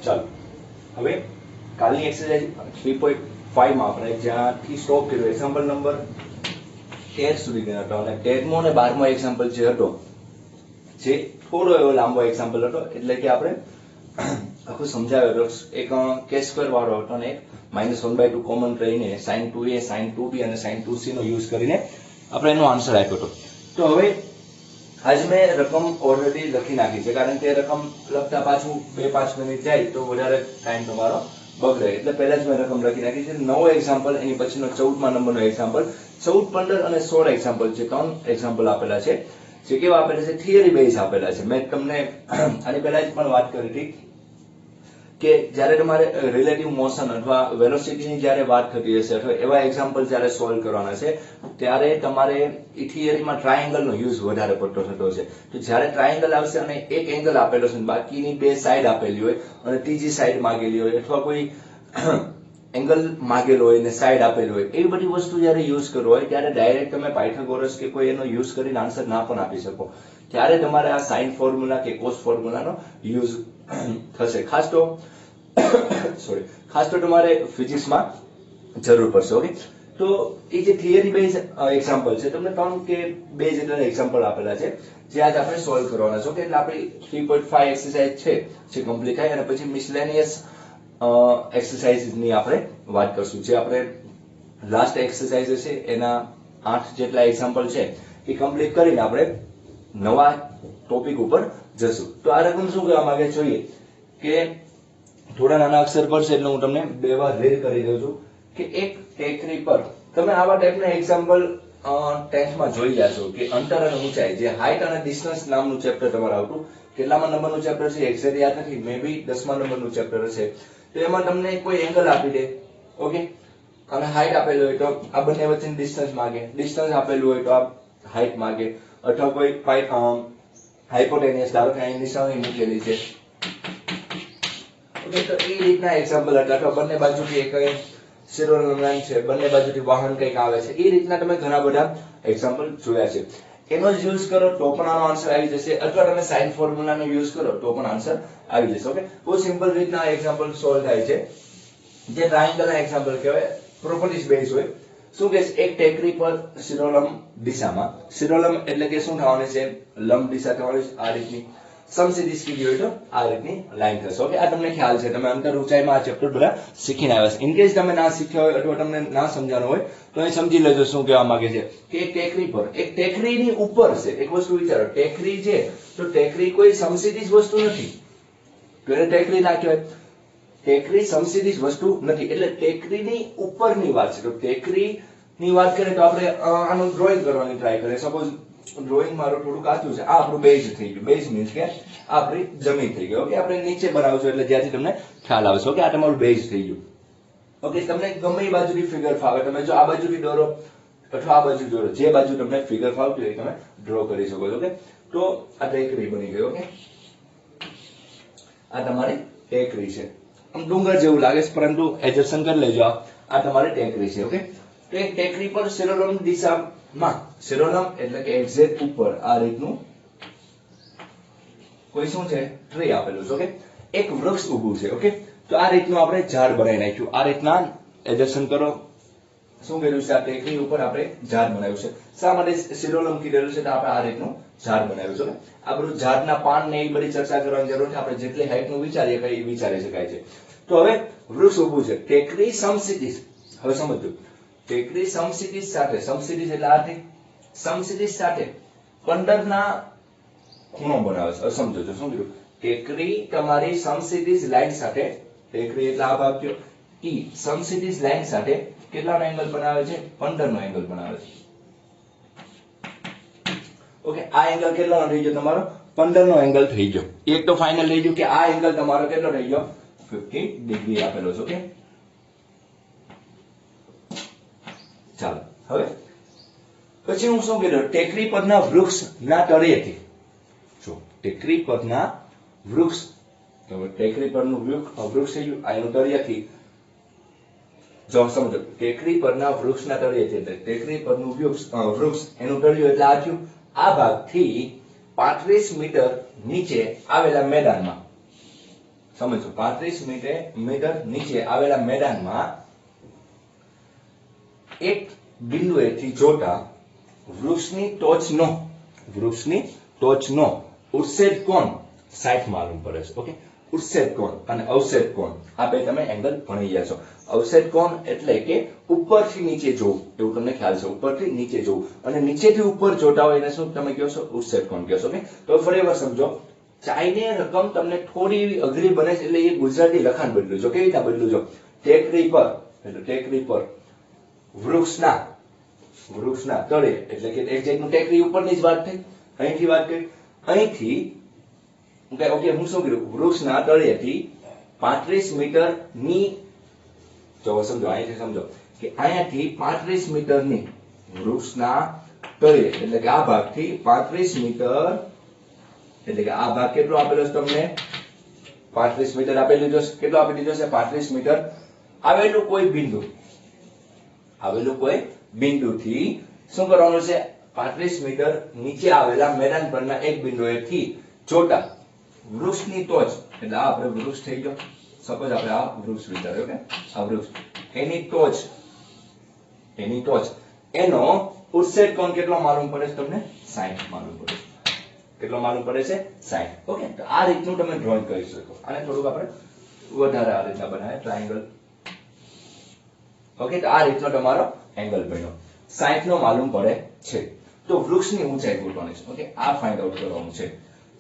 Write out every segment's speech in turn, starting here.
ચાલો હવે કાલની એક્સરસાઇઝ 3.5 માં આપણે જ્યાંથી સ્ટોપ કર્યો એક્ઝામ્પલ નંબર 13 સુધી ગયો હતો અને 13મો અને 12મો એક્ઝામ્પલ જે હતો જે થોડો એવો લાંબો એક્ઝામ્પલ હતો એટલે કે આપણે આખું સમજાવ્યો હતો એક k² વાળો હતો અને -1/2 કોમન રહીને sin 2a sin 2b અને sin 2c નો યુઝ કરીને આપણે એનો આન્સર આપ્યો હતો. તો હવે આજ મેં રકમ ઓલરેડી લખી નાખી છે કારણ કે રકમ લખતા પાછું 2-5 મિનિટ જાય તો વધારે ટાઈમ તમારો બગડે એટલે પહેલા જ મેં રકમ લખી નાખી છે. નવો એક્ઝામ્પલ એની પછીનો 14મા નંબરનો એક્ઝામ્પલ 14, 15 અને 16 એક્ઝામ્પલ છે. 3 એક્ઝામ્પલ આપેલા છે જે કેવા આપેલા છે થિયરી બેઝ આપેલા છે. મેં તમને આની પહેલા જ પણ વાત કરી હતી કે જ્યારે તમારે રિલેટિવ મોશન અથવા વેલોસિટીની જ્યારે વાત થતી હશે અથવા એવા એક્ઝામ્પલ જ્યારે સોલ્વ કરવાના છે ત્યારે તમારે થિયરીમાં ટ્રાયેંગલનો યુઝ વધારે પડતો થતો છે. તો જ્યારે ટ્રાયેંગલ આવશે અને એક એંગલ આપેલો છે બાકીની બે સાઈડ આપેલી હોય અને ત્રીજી સાઈડ માંગેલી હોય અથવા કોઈ એંગલ માંગેલો હોય ને સાઈડ આપેલી હોય એવી બધી વસ્તુ જ્યારે યુઝ કરવો હોય ત્યારે ડાયરેક્ટ તમે પાયથાગોરસ કે કોઈ એનો યુઝ કરીને આન્સર ના પણ આપી શકો. ત્યારે તમારે આ સાઇન ફોર્મ્યુલા કે કોસ ફોર્મ્યુલાનો યુઝ થશે. ખાસ તો તમારે ફિઝિક્સમાં જરૂર પડશે. ઓકે, તો એ જે થિયરી બેઝ એક્ઝામ્પલ છે તમને 3 કે 2 જેટલા એક્ઝામ્પલ આપેલા છે જે આજ આપણે સોલ્વ કરવાના છે. ઓકે, એટલે આપણી 3.5 એક્સરસાઇઝ છે જે કમ્પ્લીટ થાય અને પછી મિસલેનિયસ એક્સરસાઇઝની આપણે વાત કરશું. જે આપણે લાસ્ટ એક્સરસાઇઝ છે એના 8 જેટલા એક્ઝામ્પલ છે એ કમ્પ્લીટ કરીને આપણે નવા ટોપિક ઉપર જશું. તો આ રકમ શું કહેવા માંગે જોઈએ કે થોડા નાના અક્ષર પડશે એટલે હું તમને 2 વાર રીડ કરી દઉં છું કે એક ટેકરી પર તમે આવા ટાઈપના એક્ઝામ્પલ 10th માં જોઈ ગયા છો કે અંતર અને ઊંચાઈ જે હાઇટ અને ડિસ્ટન્સ નામનું ચેપ્ટર તમારે આવતું. કેટલામાં નંબરનું ચેપ્ટર છે એક્ઝેક્ટ યાદ નથી, મે બી 10મા નંબરનું ચેપ્ટર હશે. તો એમાં તમને કોઈ એંગલ આપી દે, ઓકે, અને હાઇટ આપેલું હોય તો આ બંને વચ્ચેની ડિસ્ટન્સ માંગે, ડિસ્ટન્સ આપેલું હોય તો આ હાઇટ માંગે અથવા કોઈ હાઇપોટેનિયસ ધારો કે અહીં નિશાની મૂકેલી છે. ઓકે, તો એ રીતના એક્ઝામ્પલ હતા અથવા બંને બાજુથી એક શિરોનું લાઈન છે, બંને બાજુથી વાહન કંઈક આવે છે. એ રીતના તમે ઘણા બધા એક્ઝામ્પલ જોયા છે. એનો જ યુઝ કરો તો પણ આનો આન્સર આવી જશે અથવા તમે સાઇન ફોર્મ્યુલાનો યુઝ કરો તો પણ આન્સર આવી જશે. ઓકે, બહુ સિમ્પલ રીતના એક્ઝામ્પલ સોલ્વ થાય છે. જે ટ્રાયેંગલના એક્ઝામ્પલ કહેવાય, પ્રોપર્ટીઝ બેઝ હોય. શું કે એક ટેકરી પર શિરોલંબ દિશામાં, શિરોલંબ એટલે કે શું થવાની છે, લંબ દિશા થવાની છે આ રીતની. સમસીધી કીધી હોય તો આ રીતની લાઈન થશે. ઓકે, આ તમને ખ્યાલ છે, તમે અંતર ઊંચાઈમાં આ ચેપ્ટર બધા શીખીને આવ્યા છે. ઇન કેસ તમે ના શીખ્યા હોય અથવા તમને ના સમજાણું હોય તો એ સમજી લેજો શું કહેવા માંગે છે કે એક ટેકરી પર, એક ટેકરીની ઉપર છે. એક વસ્તુ વિચારો, ટેકરી છે તો ટેકરી કોઈ સમસીધી વસ્તુ નથી તો એને ટેકરી ના કહેવાય. ટેકરી સમસીધી વસ્તુ નથી એટલે ટેકરીની ઉપરની વાત છે. તો ટેકરીની વાત કરીએ તો આપણે આનું ડ્રોઈંગ કરવાની ટ્રાય કરીએ. સપોઝ ડ્રોઈંગ મારું થોડું કાચું છે, આ આપણું બેઝ થઈ ગયું. બેઝ મીન્સ કે આપણી જમીન થઈ ગઈ. ઓકે, આપણે નીચે બનાવશું એટલે જ્યાંથી તમને ખ્યાલ આવશે. ઓકે, આ તમારું બેઝ થઈ ગયું. ઓકે, તમને ગમે એ બાજુથી ફિગર ફાવે, તમે જો આ બાજુથી દોરો અથવા આ બાજુ દોરો, જે બાજુ તમને ફિગર ફાવતી હોય તમે ડ્રો કરી શકો છો. ઓકે, તો આ ટેકરી બની ગઈ. ઓકે, આ તમારી ટેકરી છે. આમ ડુંગર જેવું લાગે છે પરંતુ એડજસ્ટ કરી લેજો. આ તમારી ટેકરી છે. ઓકે, તો એક ટેકરી પર શિરોલંબ દિશામાં, શિરોલંબ એટલે કે એક્ઝેક્ટ ઉપર આ રીતનું કોઈ શું છે, ટ્રી આપેલું છે. ઓકે, એક વૃક્ષ ઊભું છે. ઓકે, તો આ રીતનું આપણે ઝાડ બનાવી નાખ્યું. આ રીતના એડજસ્ટ કરો. શું કર્યું છે, આ ટેકરી ઉપર આપણે ઝાડ બનાવ્યું છે. શા માટે શિરોલંબ કીધેલું છે તો આપણે આ રીતનું ઝાડ બનાવ્યું છે. આ બધું ઝાડના પાન ને એ બધી ચર્ચા કરવાની જરૂર છે. આપણે જેટલી હાઈટનું વિચારીએ કઈ વિચારી શકાય છે. તો હવે વૃક્ષ ઊભું છે, ટેકરી સમક્ષિતિજ. હવે સમજો, ટેકરી સમક્ષિતિજ સાથે, સમક્ષિતિજ એટલે આથી સમક્ષિતિજ સાથે 15 ના ખૂણો બનાવે છે. સમજો છો શું કીધું, ટેકરી તમારી સમક્ષિતિજ લાઈન સાથે, ટેકરી એટલે આ ભાગ કયો ઈ સમક્ષિતિજ લાઈન સાથે કેટલાનો એંગલ બનાવે છે, 15 નો એંગલ બનાવે છે. ઓકે, આ એંગલ કેટલાનો થઈ ગયો, તમારો 15 નો એંગલ થઈ ગયો. એક તો ફાઇનલ થઈ ગયું કે આ એંગલ તમારો કેટલો થઈ ગયો, 50 ડિગ્રી આપેલો છે. ઓકે, ચાલો હવે પછી હું શું કીધું, ટેકરી પરના વૃક્ષના તળિયેથી, જો ટેકરી પરના વૃક્ષ, તો ટેકરી પરનું વૃક્ષ થઈ ગયું, આ એનું તળિયેથી. જો સમજો, ટેકરી પરના વૃક્ષના તળિયેથી એટલે ટેકરી પરનું વૃક્ષ એનું તળિયું એટલે આ થયું. આ ભાગથી 35 મીટર નીચે આવેલા મેદાનમાં, સમજો 35 મીટર નીચે આવેલા મેદાનમાં એક બિંદુએથી જોતા વૃક્ષની ટોચનો ઉત્સેદ કોણ 60 માલુમ પડે છે. ઓકે, ઉત્સેદ કોણ અને અવસેદ કોણ આ બે તમે એંગલ ભણી ગયા છો. અવસેદ કોણ એટલે કે ઉપરથી નીચે જોવું, એવું તમને ખ્યાલ છે, ઉપરથી નીચે જોવું, અને નીચેથી ઉપર જોતા હોય એને શું તમે કહો છો? ઉત્સેદ કોણ કહો છો. ઓકે, તો ફરી એકવાર સમજો. ચાયને રકમ તમને થોડી એવી અઘરી બને છે એટલે એ ગુજરાતી લખાણ બદલું જો. કેવી રીતના બદલું જો? ટેકરી પર વૃક્ષના તળે, એટલે કે એક જાતનું ટેકરી ઉપરની જ વાત થઈ, અહીંથી વાત કરી, અહીંથી ઓકે હું શું કર્યું? વૃક્ષના તળેથી 35 મીટરની, જો સમજો અહીંથી સમજો કે અહીંયાથી 35 મીટરની વૃક્ષના તળે, એટલે કે આ ભાગથી 35 મીટર, એટલે કે આ ભાગ કેટલો આપેલો છે તમને? 35 મીટર આપેલું છે. કેટલો આપી દીધો છે? 35 મીટર. આવેલું કોઈ બિંદુથી શું કરવાનું છે? 35 મીટર નીચે આવેલા મેદાન પરના એક બિંદુએથી જોતા વૃક્ષની ટોચ, એટલે આ આપણે વૃક્ષ થઈ ગયો, સપોઝ આપણે આ વૃક્ષ વિચાર્યો કે આ વૃક્ષ, એની ટોચ એનો ઉત્સેદ કોણ કેટલો માલુમ પડે છે તમને? 60 માલુમ પડે છે. કેટલો માલુમ પડે છે? 60. ઓકે, તો આ રીતનું તમે ડ્રોઈંગ કરી શકો. અને થોડુંક આપણે વધારે આ રીતના બનાવે ટ્રાયેંગલ. ઓકે, તો આ રીતનો તમારો એંગલ બન્યો, 60 નો માલુમ પડે છે. તો વૃક્ષની ઊંચાઈ ગોતવાની છે. ઓકે, આ ફાઇન્ડ આઉટ કરવાનું છે.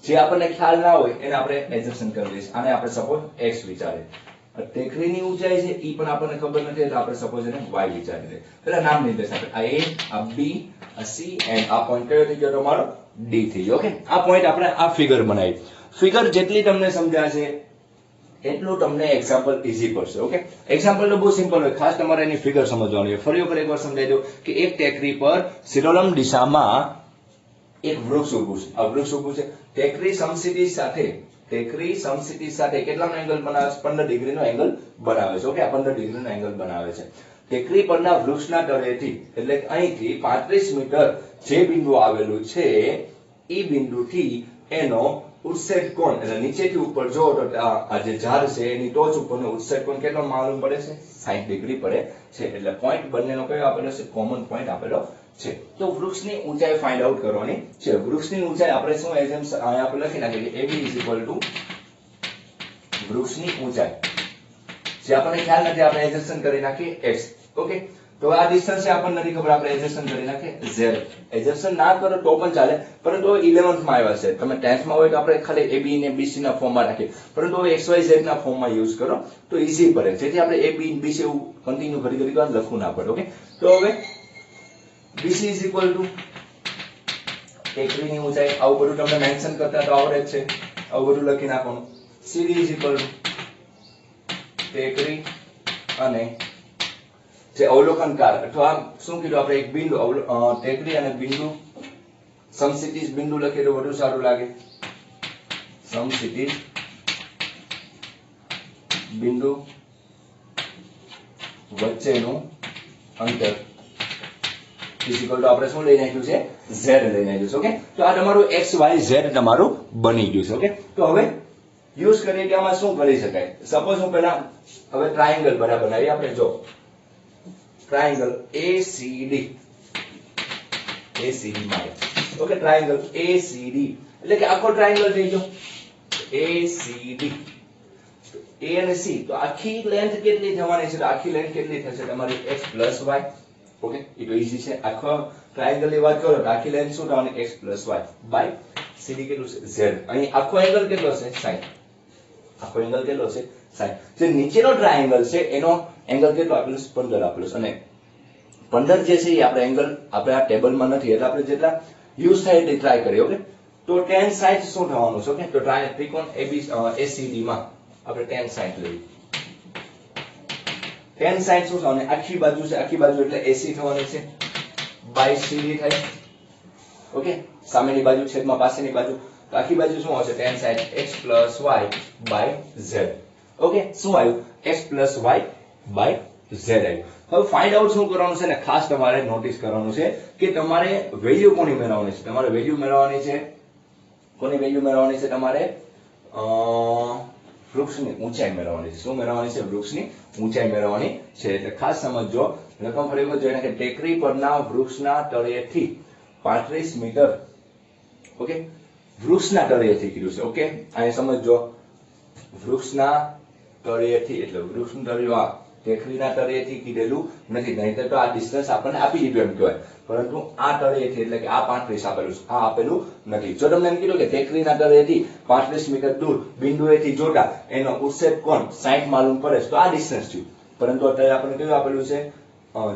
જે આપણને ખ્યાલ ના હોય એને આપણે એડજસ્ટમેન્ટ કરી દઈશું. આને આપણે સપોઝ x વિચારે. ટેકરીની ઊંચાઈ છે ઈ પણ આપણને ખબર નથી એટલે આપણે સપોઝ એને y વિચારી લઈએ. પેલા નામ નિર્દેશ આપણે આ a, આ b, આ c એન્ડ આ પોઈન્ટ કયો થઈ ગયો તમારો? d થઈ ગયો. ઓકે, આ પોઈન્ટ આપણે આ ફિગર બનાવી. ફિગર જેટલી તમને સમજાશે એટલું તમને એક્ઝામ્પલ ઈઝી પડશે. ઓકે, એક્ઝામ્પલ તો બહુ સિમ્પલ હોય, ખાસ તમારે એની ફિગર સમજવાની હોય. ફરી વખત એકવાર સમજાવી દઉં કે એક ટેકરી પર શિરોલંબ દિશામાં એક વૃક્ષ ઉભું છે. આ વૃક્ષ ઉભું છે. ટેકરી સમસ્થિતિ સાથે કેટલાનો એંગલ બનાવે છે? 15 ડિગ્રીનો એંગલ બનાવે છે. ઓકે, આ 15 ડિગ્રીનો એંગલ બનાવે છે. ટેકરી પરના વૃક્ષના તળેથી, એટલે અહીંથી 35 મીટર જે બિંદુ આવેલું છે એ બિંદુથી એનો ઉત્સેદ કોણ, એટલે નીચેથી ઉપર જો તો આ જે ઝાડ છે એની ટોચ ઉપરનો ઉત્સેદ કોણ કેટલો માલુમ પડે છે? 60 ડિગ્રી પડે છે. એટલે પોઈન્ટ બંનેનો કયો આપેલો છે? કોમન પોઈન્ટ આપેલો છે. તો વૃક્ષની ઊંચાઈ ફાઇન્ડ આઉટ કરવાની છે. વૃક્ષની ઊંચાઈ આપણે શું અહીંયા આપણે લખી નાખીએ ab વૃક્ષની ઊંચાઈ, જે આપણને ખ્યાલ નથી આપણે એડજસ્ટ કરી નાખીએ x. ઓકે, તો આ ડિસ્ટન્સ છે આપણને નથી ખબર, આપણે એડજસ્ટ કરી નાખીએ z. એડજસ્ટ ના કરો તો પણ ચાલે, પરંતુ 11th માં આવ્યા છે. તમે 10th માં હોય તો આપણે ખાલી ab ને bc ના ફોર્મમાં રાખીએ, પરંતુ હવે xyz ના ફોર્મમાં યુઝ કરો તો ઈઝી પડે, જેથી આપણે ab bc એવું કન્ટિન્યુ ઘડી વાર લખવું ના પડે. ઓકે, તો હવે bc is equal to ટેકરીની ઊંચાઈ, આવું બધું તમને મેન્શન કરતા તો આવડે જ છે, આવું બધું લખી નાખવાનું. cd is equal to ટેકરી અને જે અવલોકનકાર અથવા શું કીધું આપણે એક બિંદુ ટેકરી અને બિંદુ સમસ્થિતિજ બિંદુ લખીએ તો વધુ સારું લાગે. સમસ્થિતિજ બિંદુ વચ્ચેનું અંતર ફિઝિકલ તો આપણે શું લઈ નાખ્યું છે? z લઈ નાખ્યું છે. ઓકે, તો આ તમારું x y z તમારું બની ગયું છે. ઓકે, તો હવે યુઝ કરીએ કે આમાં શું કરી શકાય. સપોઝ હું પહેલા હવે ટ્રાયેંગલ બરાબર બનાવીએ આપણે. જો ટ્રાયેંગલ ACD માં, ઓકે, ટ્રાયેંગલ ACD એટલે કે આખો ટ્રાયેંગલ થઈ ગયો ACD. A અને C, તો આખી લેન્થ કેટલી થવાની છે? તો આખી લેન્થ કેટલી થશે તમારી? x y. ઓકે, એ તો ઈઝી છે. આખો ટ્રાયેંગલ ની વાત કરો તો આખી લેન્થ શું થવાની? x y બાય CD કેટલું છે? z. અહીં આખો એંગલ કેટલો છે? 60. આખો એંગલ કેટલો છે? 60. જે નીચેનો ટ્રાયેંગલ છે એનો એંગલ કેટલો આપેલો છે? 15 આપેલો છે. અને 15 જે છે એ આપણે એંગલ આપણે આ ટેબલમાં નથી એટલે આપણે જેટલા યુઝ થાય એટલે ટ્રાય કરીએ. ઓકે, તો tan 60 શું થવાનું છે? ઓકે, તો ત્રિકોણ ACD માં આપણે tan 60 લઈએ. tan 60 શું થવાનું? આખી બાજુ છે, આખી બાજુ એટલે AC થવાની છે બાય CD થાય. ઓકે, સામેની બાજુ છેદમાં પાછળની બાજુ, તો આખી બાજુ શું આવશે? tan 60 x y by z. Okay, શું આવ્યું? x y બાય z આવ્યું. હવે ફાઇન્ડ આઉટ શું કરવાનું છે ને ખાસ તમારે નોટિસ કરવાનું છે કે તમારે વેલ્યુ કોની મેળવવાની છે? તમારે વેલ્યુ મેળવવાની છે, કોની વેલ્યુ મેળવવાની છે? તમારે વૃક્ષની ઊંચાઈ મેળવવાની છે. શું મેળવવાની છે? વૃક્ષની ઊંચાઈ મેળવવાની છે. એટલે ખાસ સમજજો. રકમ ફરી વખત જોઈને કે ટેકરી પરના વૃક્ષના તળિયેથી 35 મીટર, ઓકે, વૃક્ષના તળિયેથી કીધું છે. ઓકે, અહીંયા સમજજો, વૃક્ષના તળિયેથી એટલે વૃક્ષનું તળિયું આ ટેકરીના તળિયેથી કીધેલું નથી, નહીંતર તો આ ડિસ્ટન્સ આપણને આપી દીધું એમ કહેવાય, પરંતુ આ તળિયેથી એટલે કે આ 35 આપેલું છે, આ આપેલું નથી. જો તમને એમ કીધું કે ટેકરીના તળિયેથી 35 મીટર દૂર બિંદુએથી જોતા એનો ઉત્સેક કોણ 60 માલુમ પડે તો આ ડિસ્ટન્સ થયું, પરંતુ અત્યારે આપણને કયું આપેલું છે?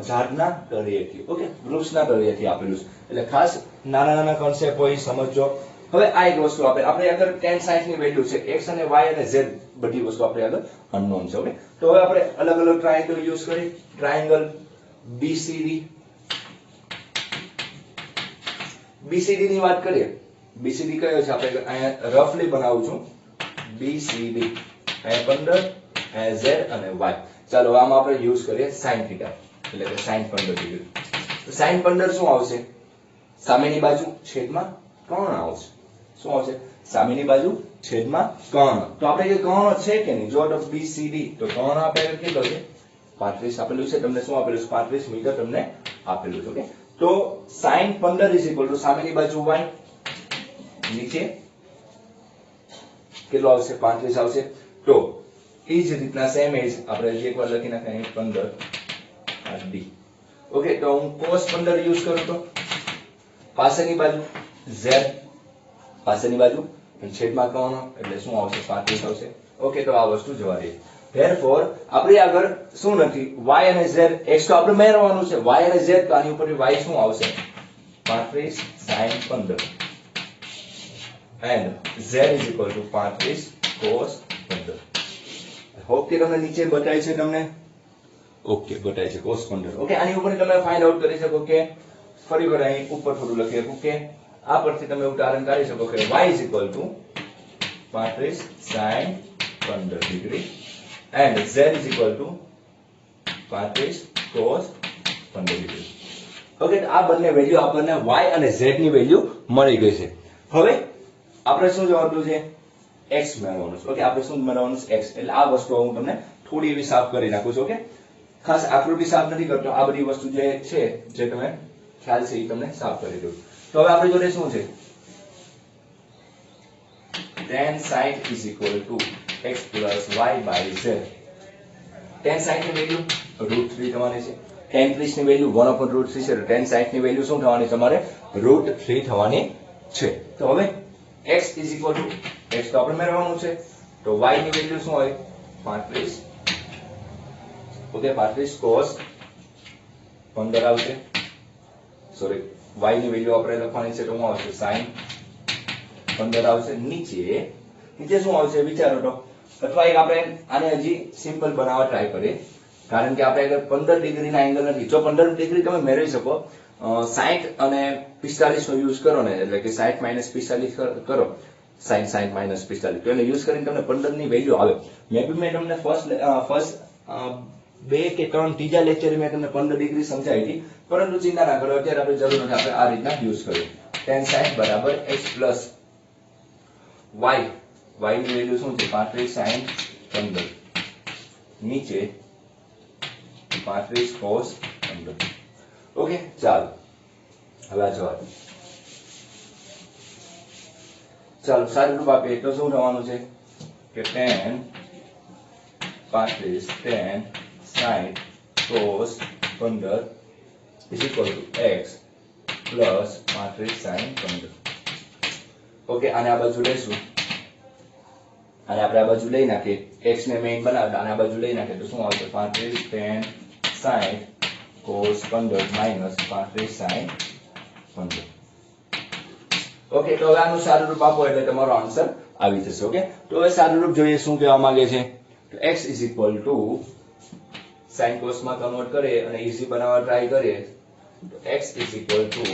ઝાડના તળિયેથી, ઓકે, વૃક્ષના તળિયેથી આપેલું છે. એટલે ખાસ નાના નાના કોન્સેપ્ટ હોય સમજજો. હવે આ એક વસ્તુ આપણે આગળ tan 60 ની વેલ્યુ છે, x અને y અને z બધી વસ્તુ આપણે આગળ અનનોન છે. ઓકે, તો હવે આપણે અલગ અલગ ટ્રાયેંગલ યુઝ કરી. ટ્રાયેંગલ BCD ની વાત કરીએ. BCD કયો છે? આપણે અહીંયા રફલી બનાવું છું. BCD અહીંયા 15, અહીંયા z અને y. ચાલો આમાં આપણે યુઝ કરીએ sin θ, એટલે કે sin 15 ડિગ્રી. તો sin 15 શું આવશે? સામેની બાજુ છેદમાં કર્ણ આવશે. શું આવશે? સામેની બાજુ છેદમાં કર્ણ. તો આપણે જે કર્ણ છે કે નહીં, જો BCD તો કર્ણ આપણે કેટલો છે? 35 આપેલું છે. તમને શું આપેલું છે? 35 મીટર તમને આપેલું છે. ઓકે, તો sin 15 સામેની બાજુ y, નીચે કેટલો આવશે? 35 આવશે. તો એ જ રીતના સેમ એજ આપણે એકવાર લખી નાખાય 15 d. ઓકે, તો હું cos 15 યુઝ કરું તો પાછળની બાજુ z, પાછળની બાજુ છેદમાં કર્ણ એટલે શું આવશે? 35 આવશે. ઓકે, તો આ વસ્તુ જવા દે. Therefore આપણે આગળ શું નથી? y અને z, x તો આપણે મેળવવાનું છે, y અને z, તો આની ઉપર y શું આવશે? 35 sin 15 and z is equal to 35 cos 15. Hope કે તમને નીચે બતાય છે તમને? ઓકે, બતાય છે cos 15. ઓકે, આની ઉપર તમે ફાઇન્ડ આઉટ કરી શકો કે ફરી વાર અહીં ઉપર થોડું લખી શકું કે આ પરથી તમે ઉદાહરણ કાઢી શકો કે y is equal to 35 sin 15 degree and z is equal to 35 cos 15 degree. Okay, આ બંને વેલ્યુ આપણને y અને z ની વેલ્યુ મળી ગઈ છે. હવે આપણે શું જોવાનું છે? x મેળવવાનું છે. ઓકે, આપણે શું મેળવવાનું છે? x. એટલે આ વસ્તુ હું તમને થોડી એવી સાફ કરી નાખું છું. ઓકે, ખાસ આકૃતિ સાફ નથી કરતો, આ બધી વસ્તુ જે છે, જે તમે ખ્યાલ છે એ તમને સાફ કરી દઉં. તો હવે આપણી જોડે શું છે? tan 60 is equal to x plus y by z. tan 60 ની વેલ્યુ √3 થવાની છે. tan 30 ની વેલ્યુ 1/√3 છે. તો tan 60 ની વેલ્યુ શું થવાની છે? તમારે √3 થવાની છે. તો હવે x is equal to x તો આપણે મેળવવાનું છે, તો y ની વેલ્યુ શું હોય? 35. ઓકે, 35 cos 15 આવશે. સોરી, y ની વેલ્યુ આપણે લખવાની છે, તો શું આવશે? sin 15 આવશે. નીચે શું આવશે વિચારો તો, અથવા એક આપણે આને હજી સિમ્પલ બનાવવા ટ્રાય કરીએ, કારણ કે આપણે આગળ 15 ડિગ્રીના એંગલ નથી. જો 15 ડિગ્રી તમે મેળવી શકો, 60 અને 45 નો યુઝ કરો ને, એટલે કે 60 - 45 કરો, sin 60 - 45, તો એને યુઝ કરીને તમને 15 ની વેલ્યુ આવે. મેં તમને ફર્સ્ટ 2 કે 3 ત્રીજા લેક્ચર મેં તમને 15 ડિગ્રી સમજાવી હતી, પરંતુ ચિંતા ના કરો, અત્યારે આપણે જરૂર નથી, આપણે આ રીતના યુઝ કરીએ. tan 60 બરાબર x plus y. y ની વેલ્યુ શું છે? 35 sin 15 નીચે 35 cos 15. ઓકે, ચાલો હવે આ જવાબ. ચાલો સારું રૂપ આપીએ તો શું થવાનું છે કે tan 35 tan 60 cos 15 is equal to x plus 35 sin 15. Okay, આને આ બાજુ લઈશું, અને આપણે આ બાજુ લઈ નાખીએ, x ને મેઈન બનાવતા અને આ બાજુ લઈ નાખીએ તો શું આવશે? 35 tan 60 cos 15 minus 35 sin 15. Okay, તો હવે આનું સારું રૂપ આપો એટલે તમારો આન્સર આવી જશે. ઓકે, તો હવે સારું રૂપ જોઈએ શું કહેવા માંગે છે. તો x is equal to sin cos માં કન્વર્ટ કરીએ અને ઈઝી બનાવવા ટ્રાય કરીએ તો x is equal to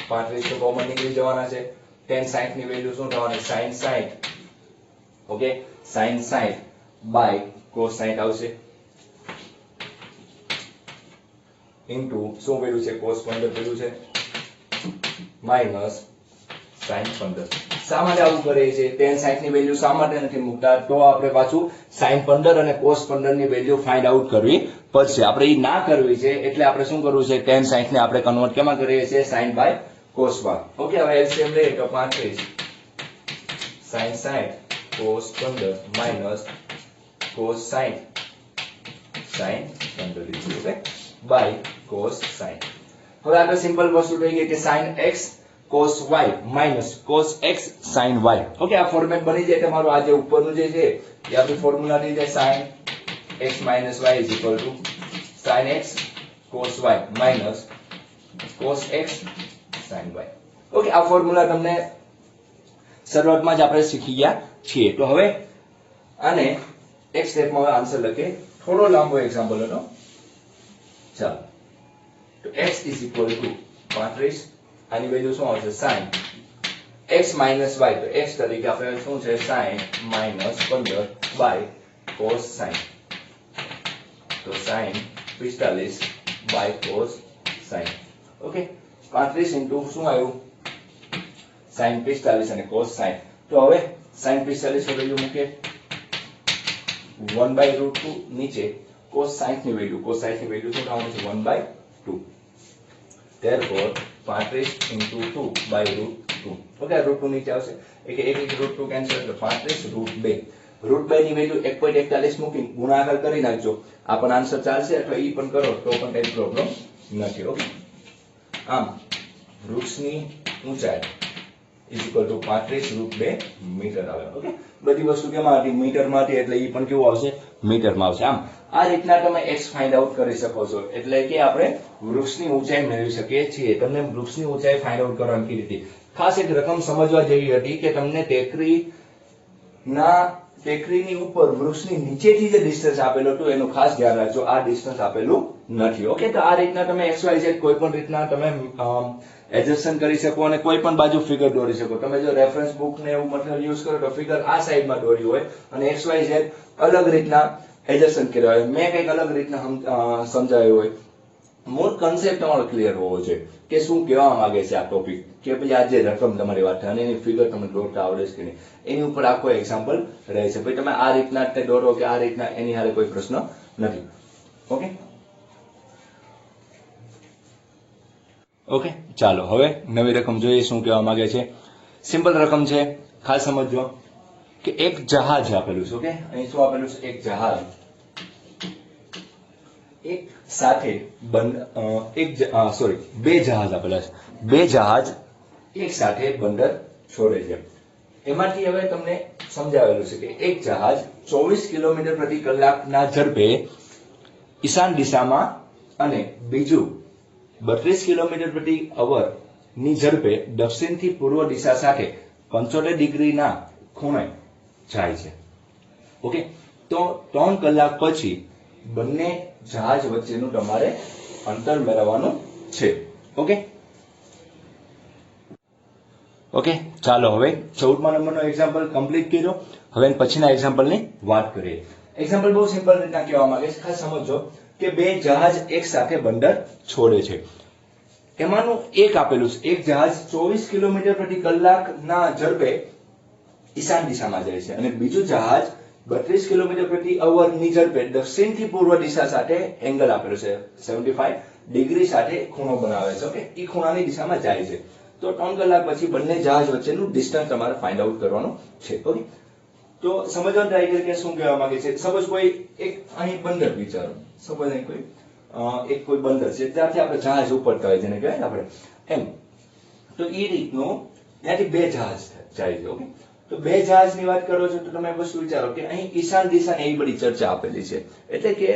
35 તો કોમન નીકળી જવાના છે. tan 60 ની વેલ્યુ શું થવાની? sin 60. Okay, sin 60 by cos 60 આવશે, ઇન્ટુ શું પેલું છે? cos 15 પેલું છે, માઇનસ sin 15. શા માટે આવું કરીએ છીએ? tan 60 ની વેલ્યુ શા માટે નથી મૂકતા? તો આપણે પાછું sin 15 અને cos 15 ની વેલ્યુ ફાઇન્ડ આઉટ કરવી પડશે. આપણે એ ના કરવી છે એટલે આપણે શું કરવું છે? tan 60 ને આપણે કન્વર્ટ કેમાં કરીએ છીએ? sin by cos માં. ઓકે, હવે એલસીએમ લઈએ તો 35 sin 60 cos 15 minus cos 60 sin 15 okay by cos 60. હવે આપણે સિમ્પલ વસ્તુ થઈ ગઈ કે sin x cos y minus cos x sin y. Okay, આ ફોર્મેટ બની જાય તમારું. આ જે ઉપરનું જે છે એ આપણી ફોર્મ્યુલા થઈ જાય sin x minus y is equal to sin x cos y minus cos x sin y. Okay, આ ફોર્મ્યુલા તમને શરૂઆતમાં જ આપણે શીખી ગયા છીએ. તો હવે આને એક સ્ટેપમાં આન્સર લખીએ. થોડો લાંબો એક્ઝામ્પલ હતો. ચાલો, તો x is equal to 35, આની વેલ્યુ શું આવશે? sin x minus y. તો x તરીકે આપણે શું છે? sin minus 15 by cos sin. તો sin 45 by cos sin. Okay, 35 into શું આવ્યું? sin 45 અને cos sin. તો હવે sin 45 ની વેલ્યુ મૂકે 1/√2 નીચે cos 60 ની વેલ્યુ. cos 60 ની વેલ્યુ શું થવાનું છે? 1/2. therefore 35 into 2/√2. ઓકે, √2 નીચે આવશે એટલે એક √2 કેન્સલ એટલે 35 √2. √2 ની વેલ્યુ 1.41 મૂકી ગુણાકાર કરી નાખજો. આ પણ આન્સર ચાલશે અથવા ઈ પણ કરો તો પણ કઈ પ્રોબ્લેમ નથી. ઓકે, આમ વૃક્ષની ઊંચાઈ is equal to 35 √2 મીટર આવે. ઓકે, બધી વસ્તુ કેમાં હતી? મીટરમાં હતી એટલે ઈ પણ કેવું આવશે? મીટરમાં આવશે. આમ આ રીતના તમે x ફાઇન્ડ આઉટ કરી શકો છો. એટલે કે આપણે વૃક્ષની ઊંચાઈ મેળવી શકીએ છીએ. તમને વૃક્ષની ઊંચાઈ ફાઇન્ડ આઉટ કરવાની કીધી હતી. ખાસ એક રકમ સમજવા જેવી હતી કે તમને ટેકરીની ઉપર વૃક્ષની નીચેથી જે ડિસ્ટન્સ આપેલું હતું એનું ખાસ ધ્યાન રાખજો. આ ડિસ્ટન્સ આપેલું નથી. ઓકે, તો આ રીતના તમે XYZ કોઈ પણ રીતના તમે એડજસ્ટમેન્ટ કરી શકો અને કોઈ પણ બાજુ ફિગર દોરી શકો. તમે જો રેફરન્સ બુક ને એવું મટીરીયલ યુઝ કરો તો ફિગર આ સાઈડમાં દોર્યું હોય અને XYZ અલગ રીતના એડજસ્ટમેન્ટ કર્યા હોય. મેં કંઈક અલગ રીતના સમજાવ્યું હોય. મૂળ કન્સેપ્ટ તમારો ક્લિયર હોવો જોઈએ કે શું કહેવા માંગે છે આ ટોપિક, કે પછી આ જે રકમ તમારી વાત અને એની ફિગર તમને દોરતા આવડે છે કે નહીં એની ઉપર આખો એક્ઝામ્પલ રહે છે. ભાઈ તમે આ રીતના તે દોરો કે આ રીતના, એની હારે કોઈ પ્રશ્ન નથી. ઓકે ઓકે, ચાલો હવે નવી રકમ જોઈએ શું કહેવા માંગે છે. સિમ્પલ રકમ છે, ખાસ સમજજો કે એક જહાજ આપેલું છે. ઓકે, અહીં શું આપેલું છે? એક જહાજ એક સાથે બે જહાજ આપેલા છે. બે જહાજ એક સાથે બંદર છોડે છે. એમાંથી હવે તમને સમજાવેલું છે કે એક જહાજ 24 કિલોમીટર પ્રતિ કલાકના ઝડપે ઈશાન દિશામાં અને બીજું 32 કિલોમીટર પ્રતિ અવર ની ઝડપે દક્ષિણથી પૂર્વ દિશા સાથે 75 ડિગ્રીના ખૂણે જાય છે. ઓકે, તો 3 કલાક પછી બંને જહાજ વચ્ચેનું તમારે અંતર મેળવવાનું છે. ઓકે ઓકે, ચાલો હવે 14મા નંબરનો એક્ઝામ્પલ કમ્પ્લીટ કર્યો. હવે પછીના એક્ઝામ્પલની વાત કરીએ. એક્ઝામ્પલ બહુ સિમ્પલ રીતના કહેવા માંગે છે. ખાસ સમજો કે બે જહાજ એક સાથે બંદર છોડે છે. એમાંનું એક આપેલું છે એક જહાજ 24 કિલોમીટર પ્રતિ કલાકના ઝડપે ઈશાન દિશામાં જાય છે અને બીજું જહાજ 32 કિલોમીટર પ્રતિ અવર ની ઝડપે દક્ષિણથી પૂર્વ દિશા સાથે એંગલ આપેલો છે 75 ડિગ્રી સાથે ખૂણો બનાવે છે. ઓકે, એ ખૂણાની દિશામાં જાય છે. તો 3 કલાક પછી બંને જહાજ વચ્ચેનું ડિસ્ટન્સ તમારે ફાઇન્ડ આઉટ કરવાનું છે. ઓકે, તો સમજવાનું ટ્રાય કરીએ કે શું કહેવા માંગે છે. સપોઝ કોઈ એક અહીં બંદર વિચારો. સપોઝ અહીં કોઈ બંદર છે, ત્યાંથી આપણે જહાજ ઉપડતા હોય જેને કહેવાય આપણે એમ. તો એ રીતનું ત્યાંથી બે જહાજ જાય છે. ઓકે, તો બે જહાજની વાત કરો છો તો તમે વસ્તુ વિચારો કે અહીં ઈશાન દિશાની એવી બધી ચર્ચા આપેલી છે. એટલે કે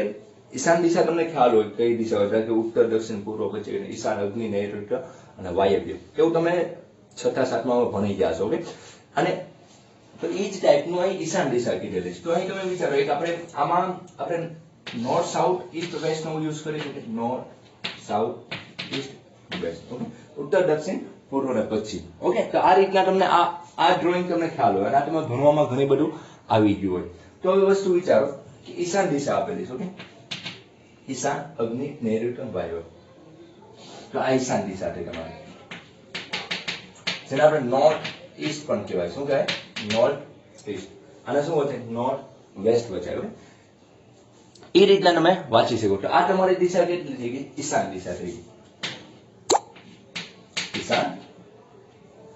ઈશાન દિશા તમને ખ્યાલ હોય કઈ દિશા હોય, કે ઉત્તર, દક્ષિણ, પૂર્વ, પશ્ચિમ, ઈશાન, અગ્નિ, નૈઋત્ય અને વાયવ્ય. એવું તમે 6થા 7મામાં ભણી ગયા છો. ઓકે, અને તો એ જ ટાઈપનું અહીં ઈશાન દિશા કીધેલી છે. તો અહીં તમે વિચારો એક આપણે નોર્થ, સાઉથ, ઈસ્ટ, વેસ્ટ નો યુઝ કરી શકીએ. North, south, east, west. Okay, ઉત્તર, દક્ષિણ, પૂર્વ અને પશ્ચિમ. ઓકે, તો આ રીતના તમને આ ડ્રોઈંગ તમને ખ્યાલ હોય અને આ તમે ભણવામાં ઘણી બધું આવી ગયું હોય. તો હવે વસ્તુ વિચારો કે ઈશાન દિશા આપેલી છે. ઓકે, ઈશાન, અગ્નિ, નૈઋત્ય, વાયવ્ય. તો આ ઈશાન દિશા છે તમારી, જેને આપણે નોર્થ, ઈસ્ટ પણ કહેવાય. શું કહેવાય? North East. આને શું વચ્ચે? નોર્થ વેસ્ટ વચ્ચે. ઓકે, એ રીતના તમે વાંચી શકો. તો આ તમારી દિશા કેટલી થઈ ગઈ? ઈશાન દિશા થઈ ગઈ. ઈશાન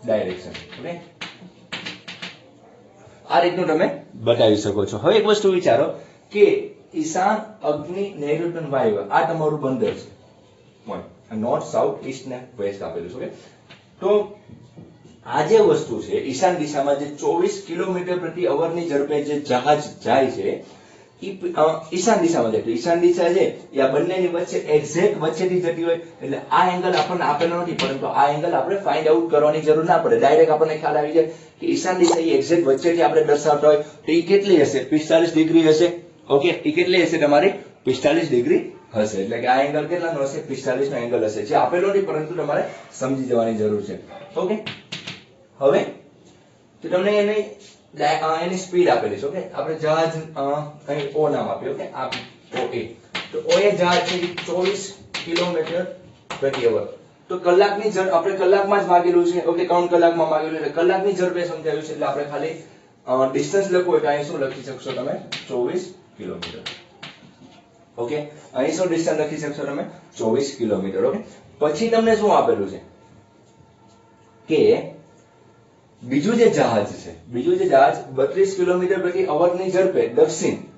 ડાયરેક્શન. ઓકે, આ રીતનું તમે બતાવી શકો છો. હવે એક વસ્તુ વિચારો કે ઈશાન, અગ્નિ, નૈઋત્ય, વાયવ્ય આ તમારું બંદર છે. નોર્થ, સાઉથ, ઈસ્ટ ને વેસ્ટ આપેલું છે. ઓકે, તો આ જે વસ્તુ છે ઈશાન દિશામાં જે 24 કિલોમીટર પ્રતિ અવરની ઝડપે જે જહાજ જાય છે ઈશાન દિશામાં જાય. ઈશાન દિશા છે એ આ બંનેની વચ્ચે એક્ઝેક્ટ વચ્ચેથી જતી હોય એટલે આ એંગલ આપણને આપેલો નથી, પરંતુ આ એંગલ આપણે ફાઇન્ડ આઉટ કરવાની જરૂર ના પડે. ડાયરેક્ટ આપણને ખ્યાલ આવી જાય કે ઈશાન દિશા એ એક્ઝેક્ટ વચ્ચેથી આપણે દર્શાવતા હોય તો એ કેટલી હશે? 45 ડિગ્રી હશે. ઓકે, એ કેટલી હશે તમારી? 45 ડિગ્રી હશે. એટલે કે આ એંગલ કેટલાનો હશે? 45 નો એંગલ હશે, જે આપેલો નથી પરંતુ તમારે સમજી જવાની જરૂર છે. ઓકે, હવે તો તમને એની સ્પીડ આપેલી છે. ઓકે, આપણે જહાજ અહીં ઓ નામ આપ્યું. ઓકે, આ ઓ એ, તો ઓ એ જહાજ છે 24 કિલોમીટર પ્રતિ અવર. તો કલાકની ઝડપ આપણે કલાકમાં જ માંગેલું છે. ઓકે, 3 કલાકમાં માંગેલું એટલે કલાકની ઝડપે સમજાવ્યું છે. એટલે આપણે ખાલી ડિસ્ટન્સ લખવું હોય તો અહીં શું લખી શકશો તમે? 24 કિલોમીટર. ઓકે, અહીં શું ડિસ્ટન્સ લખી શકશો તમે? 24 કિલોમીટર. ઓકે, પછી તમને શું આપેલું છે કે બીજું જે જહાજ છે, બીજું જે જહાજ 32 કિલોમીટર પ્રતિ અવરની ઝડપે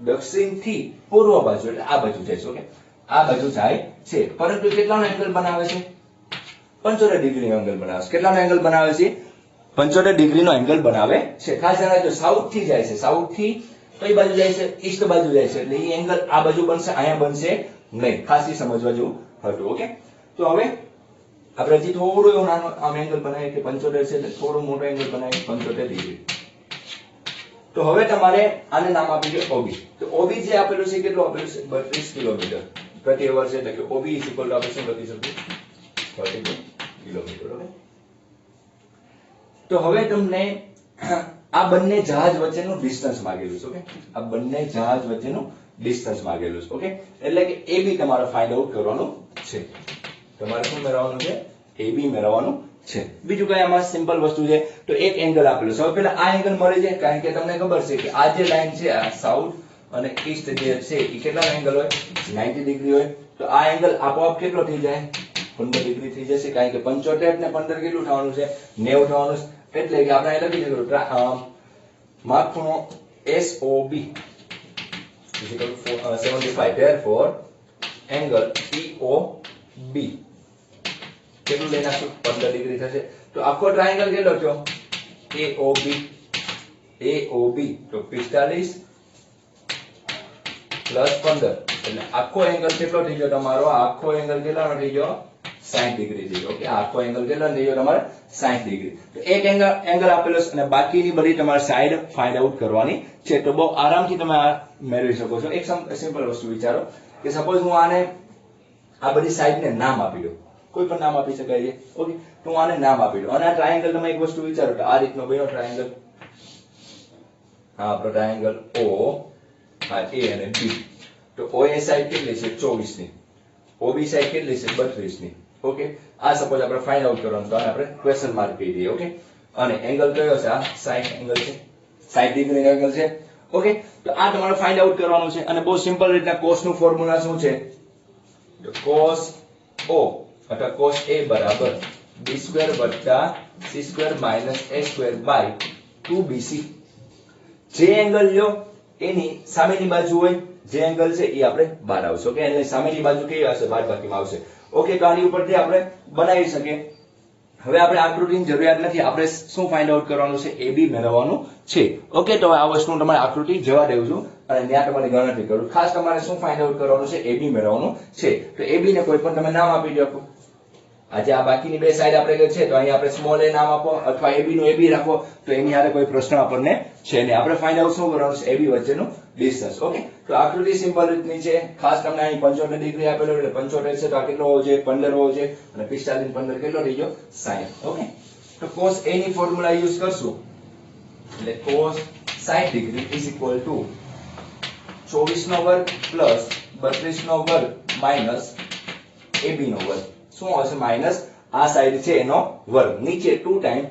દક્ષિણ થી પૂર્વ બાજુ એટલે આ બાજુ જાય છે. ઓકે, આ બાજુ જાય છે, પરંતુ કેટલાનો એંગલ બનાવે છે? 75 ડિગ્રીનો એંગલ બનાવે છે. કેટલાનો એંગલ બનાવે છે? 75 ડિગ્રીનો એંગલ બનાવે છે. ખાસ ધ્યાન રાખજો, સાઉથ થી જાય છે. સાઉથ થી કઈ બાજુ જાય છે? ઈસ્ટ બાજુ જાય છે. એટલે એ એંગલ આ બાજુ બનશે, અહીંયા બનશે નહીં. ખાસ એ સમજવા જેવું હતું. ઓકે, તો હવે આપણે હજી થોડું એવું નાનો આમ એંગલ બનાવીએ કે 75 છે એટલે થોડું મોટો એંગલ બનાવીએ 75 ડિગ્રી. તો હવે તમારે આને નામ આપી દો OB. તો OB જે આપેલું છે કેટલું આપેલું છે? 32 કિલોમીટર પ્રતિ અવર છે. એટલે કે OB આપણે શું લખી શકીએ? 32 કિલોમીટર. ઓકે, તો હવે તમને આ બંને જહાજ વચ્ચેનું ડિસ્ટન્સ માંગેલું છે. ઓકે, આ બંને જહાજ વચ્ચેનું ડિસ્ટન્સ માંગેલું છે. ઓકે, એટલે કે AB તમારે ફાઇન્ડ આઉટ કરવાનું છે. તમારે શું મેળવવાનું છે? AB મેળવવાનું છે. બીજું કઈ આમાં સિમ્પલ વસ્તુ છે. તો એક એંગલ આપેલું છે. હવે પહેલા આ એંગલ મળી જાય, કારણ કે તમને ખબર છે કે આ જે લાઈન છે આ સાઉથ અને ઈસ્ટ જે છે એ કેટલાનો એંગલ હોય? 90 ડિગ્રી હોય. તો આ એંગલ આપોઆપ કેટલો થઈ જાય? 15 ડિગ્રી થઈ જશે, કારણ કે 75 ને 15 કેટલું થવાનું છે? 90 થવાનું છે. એટલે કે આપણે અહીં લખી શકીશું માપખૂણો SOB is equal to 75. therefore angle EOB કેટલું લઈ નાખશું? 15 ડિગ્રી થશે. તો આખો ટ્રાયેંગલ કેટલો થયો? AOB તો 45 પ્લસ 15 એટલે આખો એંગલ કેટલો થઈ ગયો તમારો? આખો એંગલ કેટલાનો થઈ ગયો? 60 ડિગ્રી થઈ ગયો. ઓકે, આખો એંગલ કેટલાનો થઈ ગયો તમારે? 60 ડિગ્રી. તો એક એંગલ આપેલો છે અને બાકીની બધી તમારે સાઈડ ફાઇન્ડ આઉટ કરવાની છે. તો બહુ આરામથી તમે આ મેળવી શકો છો. એક સિમ્પલ વસ્તુ વિચારો કે સપોઝ હું આને આ બધી સાઈડને નામ આપી દઉં, કોઈ પણ નામ આપી શકાય છે. ઓકે, તો હું આને નામ આપી દઉં અને આ ટ્રાયેંગલ તમે એક વસ્તુ વિચારો કે આ રીતનો બન્યો ટ્રાયેંગલ. હા, આપણો ટ્રાયેંગલ O, આ A અને B. તો OA સાઈડ કેટલી છે? 24 ની. OB સાઈડ કેટલી છે? 32 ની. ઓકે, આ સપોઝ આપણે ફાઇન્ડ આઉટ કરવાનું તો આને આપણે ક્વેશ્ચન માર્ક કહી દઈએ. ઓકે, અને એંગલ કયો છે? આ 60 એંગલ છે, 60 ડિગ્રી એંગલ છે. ઓકે, તો આ તમારે ફાઇન્ડ આઉટ કરવાનું છે અને બહુ સિમ્પલ રીતના કોસ નું ફોર્મ્યુલા શું છે? તો cos O અથવા cos A બરાબર b² + c² - a² / 2bc. જે એંગલ લ્યો એની સામેની બાજુ હોય જે એંગલ છે એ આપણે બહાર આવશે. ઓકે, એટલે સામેની બાજુ કેવી આવશે? બાદબાકીમાં આવશે. ઓકે, તો આની ઉપરથી આપણે બનાવી શકીએ. હવે આપણે આકૃતિની જરૂરિયાત નથી, આપણે શું ફાઇન્ડ આઉટ કરવાનું છે? AB મેળવવાનું છે. ઓકે, તો આ વસ્તુ તમારે આકૃતિ જવા દેવું છું અને ત્યાં તમારી ગણતરી કરું. ખાસ તમારે શું ફાઇન્ડ આઉટ કરવાનું છે? AB મેળવવાનું છે. તો AB ને કોઈ પણ તમે નામ આપી દો. આજે આ બાકીની બે સાઈડ આપણે છે તો અહીં આપણે સ્મોલ a નામ આપો અથવા AB નું AB રાખો તો એની હારે કોઈ પ્રશ્ન આપણને છે નહીં. આપણે ફાઇન્ડ આઉટ શું કરવાનું છે? AB વચ્ચેનું ડિસ્ટન્સ. ઓકે, તો આકૃતિ સિમ્પલ રીતની છે. ખાસ તમને અહીં 75 ડિગ્રી આપેલો એટલે 75 છે તો આ કેટલો હોવો જોઈએ? 15 હોવો જોઈએ અને 45 15 કેટલો થઈ ગયો? 60. ઓકે, તો cos A ની ફોર્મ્યુલા યુઝ કરશું એટલે cos 60 degree is equal to 24 નો વર્ગ પ્લસ 32 નો વર્ગ માઈનસ AB નો વર્ગ. શું આવશે? માઈનસ આ સાઈડ છે એનો વર્ગ, નીચે 2 ટાઈમ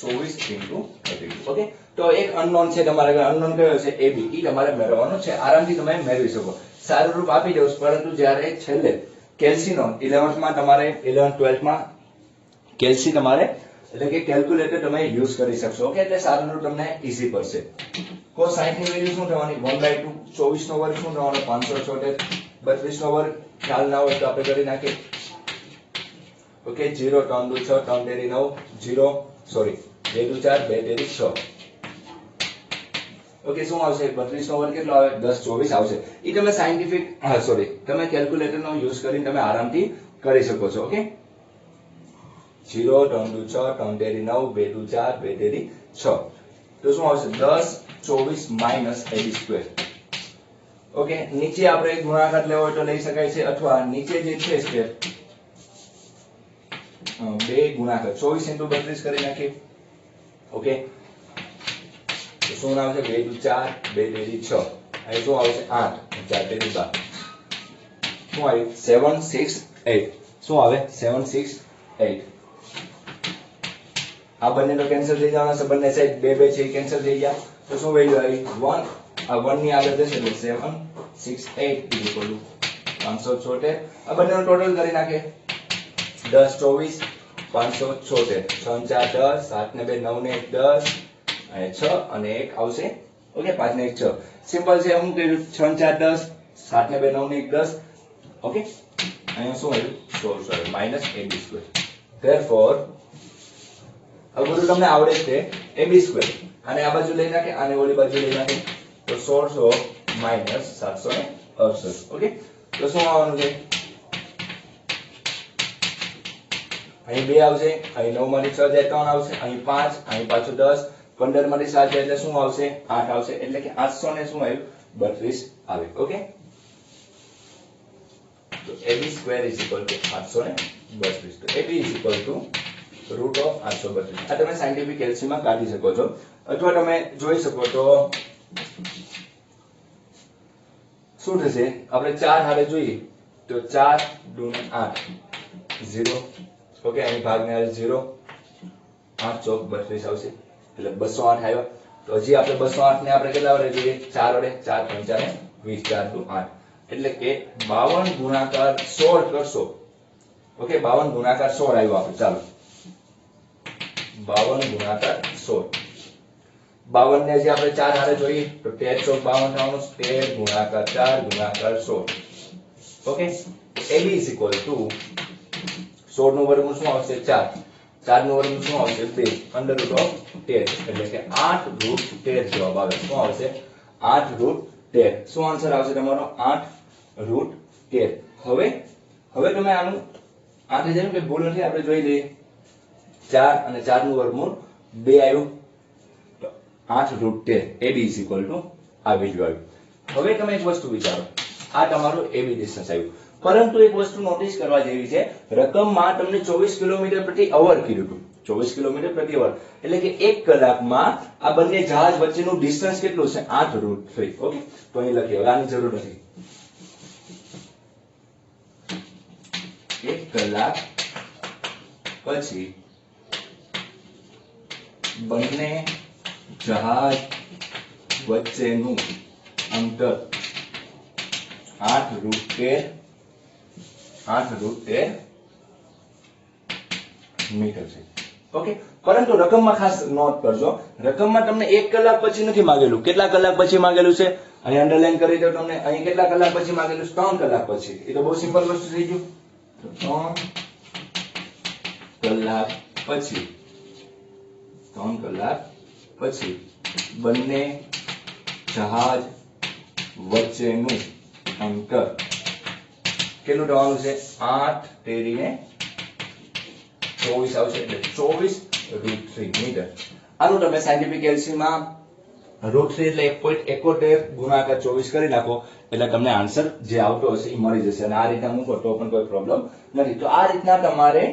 24 into 32. ઓકે, તો એક અનનોન છે તમારે, અનનોન કયો છે AB, ઈ તમારે મેળવવાનો છે. આરામથી તમે મેળવી શકો. સારું રૂપ આપી દઉં, પરંતુ જ્યારે છેલ્લે કેલ્સીનો 11th માં તમારે 11th 12th માં કેલ્સી તમારે એટલે કે કેલ્ક્યુલેટર તમે યુઝ કરી શકશો. ઓકે, એટલે સારું રૂપ તમને ઈઝી પડશે. cos 60 ની વેલ્યુ શું થવાની? 1/2. 24 નો વર્ગ શું થવાનો? 576. 32 નો વર્ગ ખ્યાલ ના હોય તો આપણે કરી નાખીએ. ઓકે, 0 3 દુ 6 3 તેરી 9 0 સોરી 2 દુ 4 2 તેરી 6. ઓકે, શું આવશે? 32 નો વર્ગ કેટલો આવે? 10 24 આવશે. ઈ તમે સાયન્ટિફિક સોરી તમે કેલ્ક્યુલેટર નો યુઝ કરીને તમે આરામથી કરી શકો છો. ઓકે, 0 3 દુ 6 3 તેરી 9 2 દુ 4 2 તેરી 6. તો શું આવશે? 10 24 માઇનસ AB². ઓકે, નીચે આપણે ગુણાકાર લેવો હોય તો લઈ શકાય છે, અથવા નીચે જે છે સ્ટેપ 2 ગુણાકાર 24 into 32 કરી નાખીએ. ઓકે, તો શું આવશે? 2 દુ 4 2 તેરી 6. અહીં શું આવશે? 8 4 તેરી 12. શું આવ્યું? 7 6 8. શું આવે? 7 6 8. આ બંને તો કેન્સલ થઈ જવાના છે, બંને સાઈડ 2 2 છે કેન્સલ થઈ ગયા. તો શું વેલ્યુ આવી? 1. આ 1 ની આગળ જશે એટલે 7 6 8 ઇક્વલ ટુ 576. આ બંનેનો ટોટલ કરી નાખે. 10 24 576. 6 4 10 7 ને 2 9 ને 1 10 અને 6 અને 1 આવશે. ઓકે, 5 ને 1 6. સિમ્પલ છે. હું કર્યું 6 4 10 7 ને 2 9 ને 1 10. ઓકે, અહીંયા શું આવ્યું? 16 માઇનસ AB². ધેરફોર હવે બધું તમને આવડે છે. AB². અને આ બાજુ લઈ નાખે, આને ઓલી બાજુ લઈ નાખે, તો 1600 માઇનસ 768. ઓકે, તો શું આવવાનું છે? અહીં 2 આવશે, અહીં 9 માંથી 6 જાય 3 આવશે, અહીં 5, અહીં પાછું 10, 15 માંથી 7 જાય એટલે શું આવશે? 8 આવશે. એટલે કે 800 ને શું આવ્યું? 32 આવે. ઓકે, તો AB² is equal to 832. તો AB is equal to root of 832. આ તમે સાયન્ટિફિક કેલ્સીમાં કાઢી શકો છો, અથવા તમે જોઈ શકો તો શું થશે? આપણે 4 હારે જોઈએ તો 4 2 ને 8 0. ઓકે, અહીં ભાગને હારે 0 8 ચોક 32 આવશે, એટલે 208 આવ્યો. તો હજી આપણે 208 ને આપણે કેટલા વડે જોઈએ? 4 વડે. 4 5 ને 20 4 2 8. એટલે કે 52 ગુણાકાર 16 કરશો. ઓકે, 52 ગુણાકાર 16 આવ્યો આપણે. ચાલો 52 ગુણાકાર 16. 52 ને હજી આપણે 4 હારે જોઈએ તો 13 ચોક 52 થવાનું. 13 ગુણાકાર 4 ગુણાકાર 16. Okay, AB is equal to 16 નું વર્ગમૂળ શું આવશે? 4. 4 નું વર્ગમૂળ શું આવશે? 2 અંડર રૂટ ઓફ 13. એટલે કે 8 રૂટ 13 જવાબ આવે. શું આવશે? 8 રૂટ 13. શું આન્સર આવશે તમારો? 8 રૂટ 13. હવે તમે આનું 8000 કે ભૂલ નથી, આપણે જોઈ લઈએ. 4 અને 4 નું વર્ગમૂળ 2 આવ્યું, તો 8 root 13. AB is equal to આ વેલ્યુ આવ્યું. હવે તમે એક વસ્તુ વિચારો, આ તમારું AB ડિસ્ટન્સ આવ્યું, પરંતુ એક વસ્તુ નોટિસ કરવા જેવી છે. રકમમાં તમને 24 કિલોમીટર પ્રતિ અવર કીધું હતું. 24 કિલોમીટર પ્રતિ અવર એટલે કે 1 કલાકમાં આ બંને જહાજ વચ્ચેનું ડિસ્ટન્સ કેટલું છે? 8 રૂટ 3. ઓકે, તો અહીં લખીએ, આની જરૂર નથી. 1 કલાક પછી બંને જહાજ વચ્ચેનું અંતર 8 રૂટ 13 મીટર છે. ઓકે, પરંતુ રકમમાં ખાસ નોટ કરજો, રકમમાં તમને 1 કલાક પછી નથી માંગેલું. કેટલા કલાક પછી માંગેલું છે? અહીં અંડરલાઈન કરી દો તમને. અહીં કેટલા કલાક પછી માંગેલું છે? 3 કલાક પછી. એ તો બહુ સિમ્પલ વસ્તુ થઈ ગયું. તો 3 કલાક પછી 3 કલાક પછી બંને જહાજ વચ્ચેનું અંતર કેટલું થવાનું છે? 8 તેરીને 24 આવશે, એટલે 24 રૂટ 3 મીટર. આનું તમે સાયન્ટિફિક કેલ્સીમાં રૂટ 3 એટલે 1.71 ગુણાકાર 24 કરી નાખો એટલે તમને આન્સર જે આવતો હશે એ મળી જશે. અને આ રીતના મૂકો તો પણ કોઈ પ્રોબ્લેમ નથી. તો આ રીતના તમારે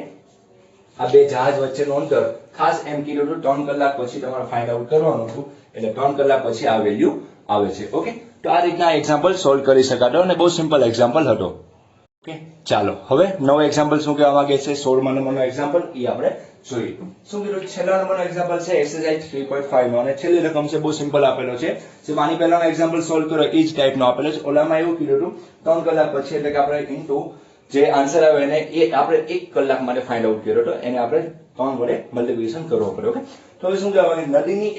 આ બે જહાજ વચ્ચેનું અંતર ખાસ એમ કીધું હતું 3 કલાક પછી તમારે ફાઇન્ડ આઉટ કરવાનું હતું, એટલે 3 કલાક પછી આ વેલ્યુ આવે છે. ઓકે, તો આ રીતના એક્ઝામ્પલ સોલ્વ કરી શકાતો અને બહુ સિમ્પલ એક્ઝામ્પલ હતો. ઓકે, ચાલો હવે નવો એક્ઝામ્પલ શું કહેવા માંગે છે 16મા નંબરનો એક્ઝામ્પલ એ આપણે જોઈએ. શું કીધું? છેલ્લા નંબરનો એક્ઝામ્પલ છે એક્સરસાઇઝ 3.5 નો, અને છેલ્લી રકમ છે બહુ સિમ્પલ આપેલો છે. જે આની પહેલાનો એક્ઝામ્પલ સોલ્વ કર્યો એ જ ટાઈપનો આપેલો છે. ઓલામાં એવું કીધું હતું 3 કલાક પછી, એટલે કે આપણે ઇન્ટુ જે આન્સર આવે એને એ આપણે 1 કલાક માટે ફાઇન્ડ આઉટ કર્યો હતો, એને આપણે 3 વડે મલ્ટીપ્લિકેશન કરવો પડે. ઓકે, તો હવે શું કહેવાય? નદીની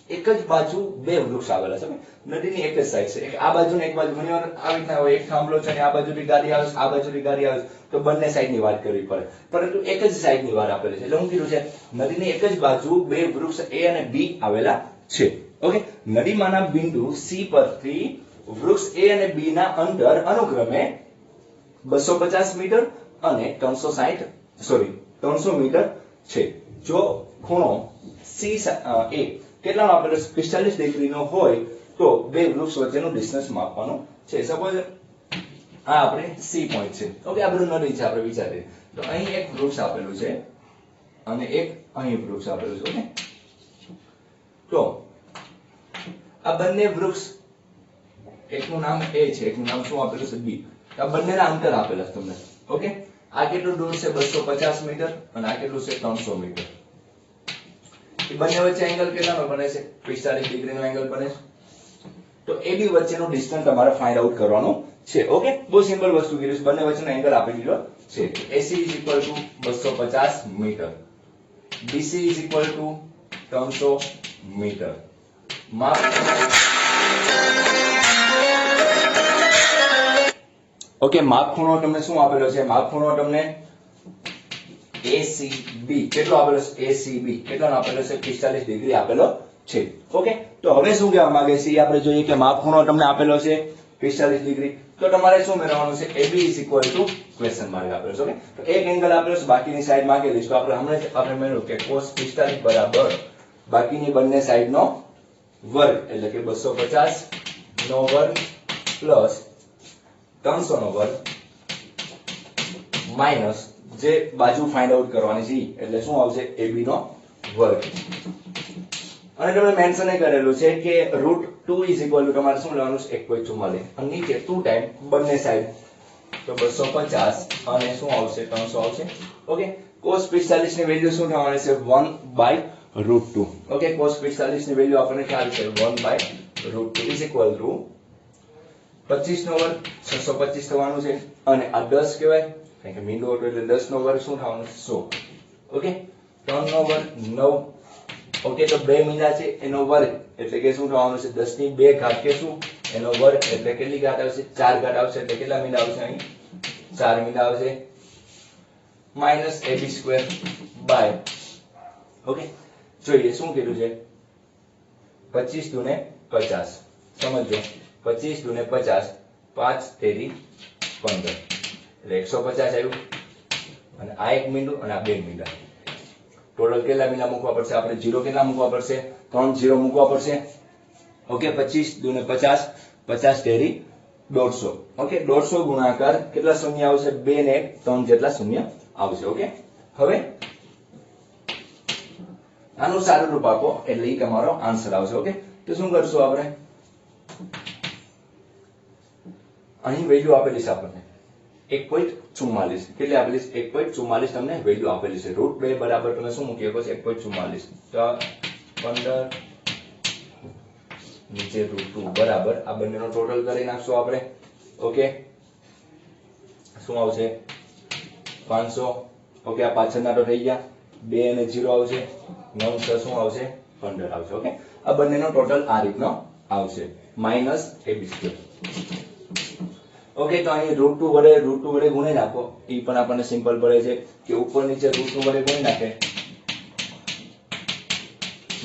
એક જ બાજુ બે વૃક્ષ આવેલા છે. નદીની એક જ સાઈડ છે, આ બાજુ ને એક બાજુ. ઘણી વાર આવી રીતના હોય, એક થાંભલો છે અને આ બાજુથી ગાડી આવે છે, આ બાજુથી ગાડી આવે છે, તો બંને સાઈડની વાત કરવી પડે, પરંતુ એક જ સાઈડની વાત આપેલી છે. એટલે હું કીધું છે નદીની એક જ બાજુ બે વૃક્ષ A અને B આવેલા છે. ઓકે, નદીમાંના બિંદુ C પરથી વૃક્ષ A અને B ના અંતર અનુક્રમે 250 મીટર અને 300 મીટર છે. જો ખૂણો CA કેટલાનો આપેલો? 45 ડિગ્રીનો હોય તો બે વૃક્ષ વચ્ચેનું ડિસ્ટન્સ માપવાનું છે. સપોઝ આ આપણે C પોઈન્ટ છે. ઓકે, આ બધું નદી છે, આપણે વિચારીએ તો અહીં એક વૃક્ષ આપેલું છે અને એક અહીં વૃક્ષ આપેલું છે. ઓકે, તો આ બંને વૃક્ષ, એકનું નામ A છે, એકનું નામ શું આપેલું છે? B. આ બંનેના અંતર આપેલા છે તમને. ઓકે, આ કેટલું દૂર છે? 250 મીટર અને આ કેટલું છે? 300 મીટર. એ બંને વચ્ચે એંગલ કેટલાનો બને છે? 45 ડિગ્રીનો એંગલ બને છે. તો AB વચ્ચેનું ડિસ્ટન્સ તમારે ફાઇન્ડ આઉટ કરવાનું છે. ઓકે, બહુ સિમ્પલ વસ્તુ કીધું છે. બંને વચ્ચેનો એંગલ આપી દીધો છે. AC 250 metre, BC 300 metre. માપ ઓકે, માપ ખૂણો તમને શું આપેલો છે? માપ ખૂણો તમને ACB કેટલો આપેલો છે? ACB કેટલાનો આપેલો છે? 45 ડિગ્રી આપેલો છે. ઓકે, તો હવે શું કહેવા માંગે છે? આપણે જોઈએ કે માપ ખૂણો તમને આપેલો છે 45 ડિગ્રી, તો તમારે શું મેળવવાનું છે? AB ક્વેશ્ચન માર્ક આપેલો છે. ઓકે, તો એક એંગલ આપેલો છે, બાકીની સાઈડ માંગેલી છે, તો આપણે હમણાં આપણે મેળવ્યું કે cos 45 બરાબર બાકીની બંને સાઈડનો વર્ગ, એટલે કે 250 નો વર્ગ પ્લસ 300 નો વર્ગ માઈનસ જે બાજુ ફાઇન્ડ આઉટ કરવાની છે એટલે શું આવશે? AB નો વર્ગ. અને તમે મેન્શન એ કરેલું છે કે √2 તમારે શું લેવાનું છે? 1.44 અને નીચે 2 ટાઈમ બંને સાઈડ, તો 250 અને શું આવશે? 300 આવશે. ઓકે, cos 45 ની વેલ્યુ શું થવાની છે? 1/√2. ઓકે, cos 45 ની વેલ્યુ આપણને ખ્યાલ છે 1/√2 25 નો વર્ગ 625 થવાનું છે, અને આ 10 કહેવાય કારણ કે મીંડો હતો એટલે 10 નો વર્ગ શું થવાનું છે? 100. ઓકે, 3 નો વર્ગ 9. ઓકે, તો 2 મીંડા છે એનો વર્ગ એટલે કે શું થવાનું છે? 10 ની 2 ઘાત કે શું એનો વર્ગ એટલે કેટલી ઘાત આવશે? 4 ઘાત આવશે. એટલે કેટલા મીંડા આવશે? અહીં 4 મીંડા આવશે. માઈનસ AB² બાય, ઓકે, જોઈએ શું કીધું છે? 25 દુને 50. સમજો, 25 દુને 50, 5 તેરી 15 એટલે 150 આવ્યું. અને આ એક મીંડું અને આ બે મીંડા, ટોટલ કેટલા મીંડા મૂકવા પડશે? આપણે 0 કેટલા મૂકવા પડશે? 3 0 મૂકવા પડશે. ઓકે, 25 દુને 50, 50 તેરી 150. ઓકે, 150 ગુણાકાર કેટલા શૂન્ય આવશે? 2 ને 3 જેટલા શૂન્ય આવશે. ઓકે, હવે આનું સારું રૂપ આપો એટલે એ તમારો આન્સર આવશે. ઓકે, તો શું કરશું આપણે? અહીં વેલ્યુ આપેલી છે આપણને 1.44. કેટલી આપેલી છે? 1.44 તમને વેલ્યુ આપેલી છે. √2 બરાબર તમે શું મૂકી શકો છો? 1.44. તો 15 નીચે √2 બરાબર આ બંનેનો ટોટલ કરી નાખશું આપણે. ઓકે, શું આવશે? 500. ઓકે, આ પાછળના તો થઈ ગયા, 2 અને 0 આવશે, 9 6 શું આવશે? 15 આવશે. ઓકે, આ બંનેનો ટોટલ આ રીતનો આવશે માઈનસ AB². ઓકે, તો અહીં √2 વડે ગુણી નાખો, એ પણ આપણને સિમ્પલ પડે છે કે ઉપર નીચે √2 વડે ગુણી નાખે,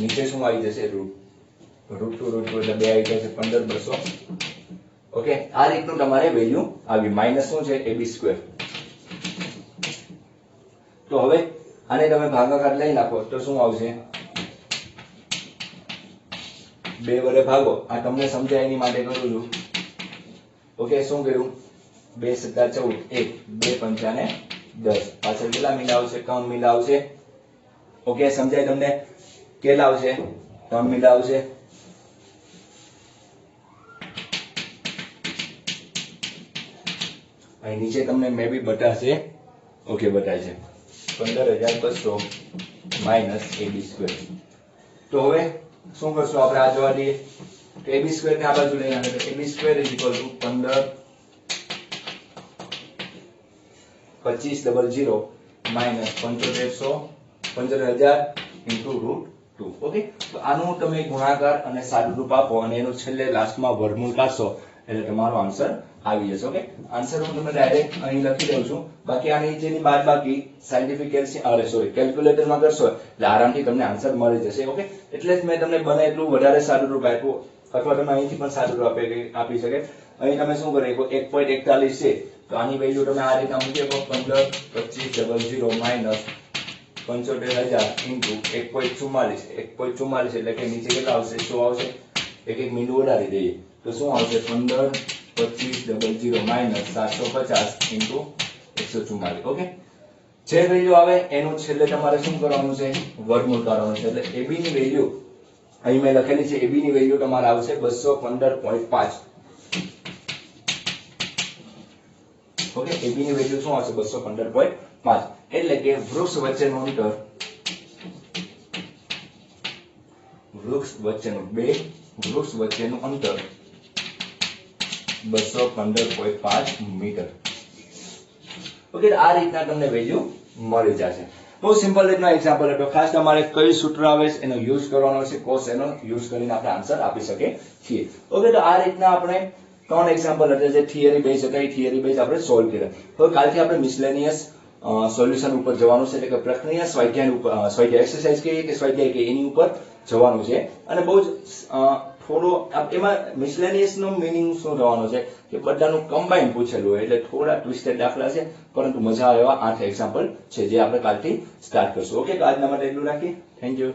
નીચે શું આવી જશે? √2 એટલે 2 આવી જશે 15 200. ઓકે, આ રીતનું તમારે વેલ્યુ આવી. માઈનસ શું છે? AB². તો હવે આને તમે ભાગાકાર લઈ નાખો તો શું આવશે? 2 વડે ભાગો. આ તમને સમજાય એની માટે કરું છું. ઓકે, શું કર્યું? 2 * 7 = 14, 1 2 5 ને 10. પાછળ કેટલા મીંડા આવશે? 3 મીંડા આવશે. ઓકે, સમજાય તમને? કેટલા આવશે? 3 મીંડા આવશે. અહીં નીચે તમને મે બી બતાશે. ઓકે, બતાય છે. 15,200 માઇનસ AB સ્ક્વેર. તો હવે શું કરશું આપણે આ જવા દઈએ તો AB સ્ક્વેર ને આ બાજુ લઈને આવે તો AB square is equal to 15,25,00 minus 75,000 into √2. Okay, તો આનું તમે ગુણાકાર અને સાદું રૂપ આપો અને એનું છેલ્લે લાસ્ટમાં વર્ગમૂળ કાઢશો એટલે તમારો આન્સર આવી જશે. ઓકે, આન્સર હું તમને ડાયરેક્ટ અહીં લખી દઉં છું. બાકી આ નીચેની બાદબાકી સાયન્ટિફિક કેલ્ક્યુલેટરમાં કરશો એટલે આરામથી તમને આન્સર મળી જશે. ઓકે, એટલે જ મેં તમને બને એટલું વધારે સાદું રૂપ આપ્યું, અથવા તમે અહીંથી પણ સાદું રૂપ આપી શકે. અહીં તમે શું કરી શકો 1.41 છે તો આની વેલ્યુ તમે આ રીતના મૂકી શકો 15,25,00 માઇનસ 75,000 ઇન્ટુ 1.44 એટલે કે નીચે કેટલા આવશે 100 આવશે. એક મિનિટ વધારી દઈએ તો શું આવશે 15,25,00 માઇનસ 750 ઇન્ટુ 144. ઓકે, જે વેલ્યુ આવે એનું છેલ્લે તમારે શું કરવાનું છે વર્ગમૂળ કરવાનું છે. એટલે AB ની વેલ્યુ અહીં મેં લખેલી છે, AB ની વેલ્યુ તમારે આવશે 215.5. ઓકે, AB ની વેલ્યુ શું આવશે 215.5 એટલે કે વૃક્ષ વચ્ચેનું અંતર, વૃક્ષ વચ્ચેનું અંતર 215.5 મીટર. ઓકે, આ રીતના તમને વેલ્યુ મળી જશે. બહુ સિમ્પલ રીતનો એક્ઝામ્પલ હતો. ખાસ તમારે કઈ સૂત્ર આવે છે એનો યુઝ કરવાનો છે, કોસ એનો યુઝ કરીને આપણે આન્સર આપી શકીએ છીએ. ઓકે, તો આ રીતના આપણે 3 એક્ઝામ્પલ હતા જે થિયરી બેઝ હતા, એ થિયરી બેઝ આપણે સોલ્વ કર્યા. હવે કાલથી આપણે મિસલેનિયસ સોલ્યુશન ઉપર જવાનું છે, એટલે કે પ્રક્રિયા સ્વાધ્યાય ઉપર, સ્વાધ્યાય એક્સરસાઇઝ કહીએ કે સ્વાધ્યાય કે એની ઉપર જવાનું છે. અને બહુ જ થોડો એમાં મિસલેનિયસ નો મીનિંગ શું રહેવાનો છે કે બધાનું કમ્બાઈન પૂછેલું હોય, એટલે થોડા ટ્વિસ્ટેડ દાખલા છે પરંતુ મજા આવે એવા 8 એક્ઝામ્પલ છે જે આપણે કાલથી સ્ટાર્ટ કરશું. ઓકે, તો આજના માટે એટલું રાખીએ. Thank you.